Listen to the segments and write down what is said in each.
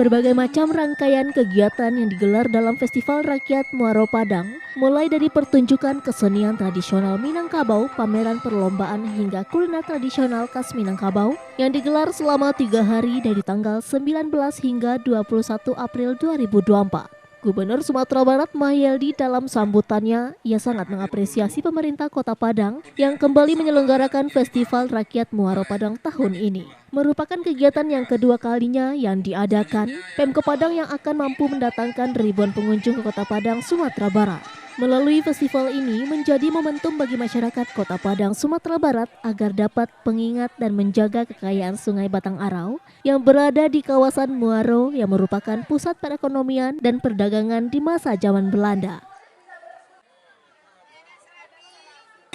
Berbagai macam rangkaian kegiatan yang digelar dalam Festival Rakyat Muaro Padang, mulai dari pertunjukan kesenian tradisional Minangkabau, pameran perlombaan hingga kuliner tradisional khas Minangkabau yang digelar selama 3 hari dari tanggal 19 hingga 21 April 2024. Gubernur Sumatera Barat Mahyeldi dalam sambutannya, ia sangat mengapresiasi pemerintah Kota Padang yang kembali menyelenggarakan Festival Rakyat Muaro Padang tahun ini. Merupakan kegiatan yang kedua kalinya yang diadakan, Pemkot Padang yang akan mampu mendatangkan ribuan pengunjung ke Kota Padang, Sumatera Barat. Melalui festival ini menjadi momentum bagi masyarakat Kota Padang, Sumatera Barat agar dapat mengingat dan menjaga kekayaan Sungai Batang Arau yang berada di kawasan Muaro yang merupakan pusat perekonomian dan perdagangan di masa zaman Belanda.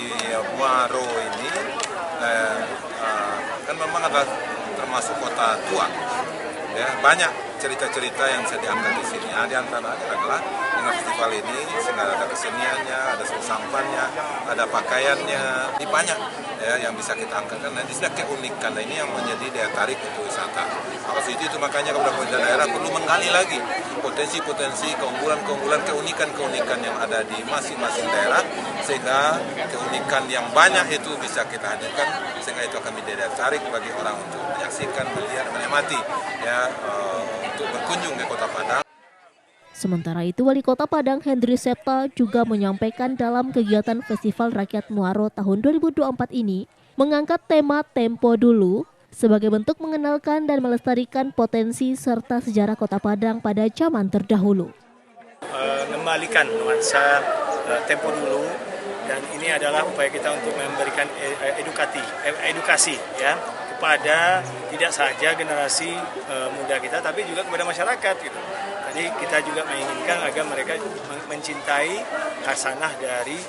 Di Muaro ini kan memang adalah termasuk kota tua, ya, banyak cerita-cerita yang bisa diangkat di sini. Di antaranya adalah dengan festival ini, sehingga ada keseniannya, ada sampannya, ada pakaiannya, ini banyak ya yang bisa kita angkatkan. Dan di sini keunikan, ini yang menjadi daya tarik untuk wisata. Maka itu makanya kepada pemerintah daerah perlu menggali lagi potensi-potensi, keunggulan-keunggulan, keunikan-keunikan yang ada di masing-masing daerah, sehingga keunikan yang banyak itu bisa kita hadirkan, sehingga itu akan menjadi daya tarik bagi orang untuk menyaksikan, melihat, menikmati, ya, untuk berkunjung ke Kota Padang. Sementara itu, Wali Kota Padang Hendri Septa juga menyampaikan dalam kegiatan Festival Rakyat Muaro tahun 2024 ini mengangkat tema Tempo Dulu sebagai bentuk mengenalkan dan melestarikan potensi serta sejarah Kota Padang pada zaman terdahulu. Mengembalikan nuansa tempo dulu, dan ini adalah upaya kita untuk memberikan edukasi ya kepada tidak saja generasi muda kita, tapi juga kepada masyarakat gitu. Jadi kita juga menginginkan agar mereka mencintai khasanah dari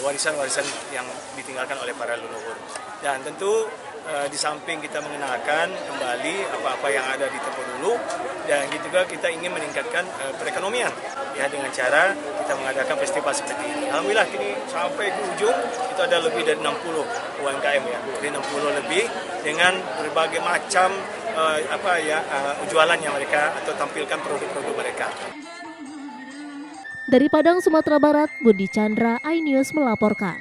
warisan-warisan yang ditinggalkan oleh para leluhur. Dan tentu di samping kita mengenalkan kembali apa-apa yang ada di tempo dulu, dan juga kita ingin meningkatkan perekonomian ya dengan cara kita mengadakan festival seperti ini. Alhamdulillah kini sampai ke ujung itu ada lebih dari 60 UMKM ya, lebih 60 lebih dengan berbagai macam jualan yang mereka atau tampilkan produk-produk mereka. Dari Padang, Sumatera Barat, Budi Chandra, iNews melaporkan.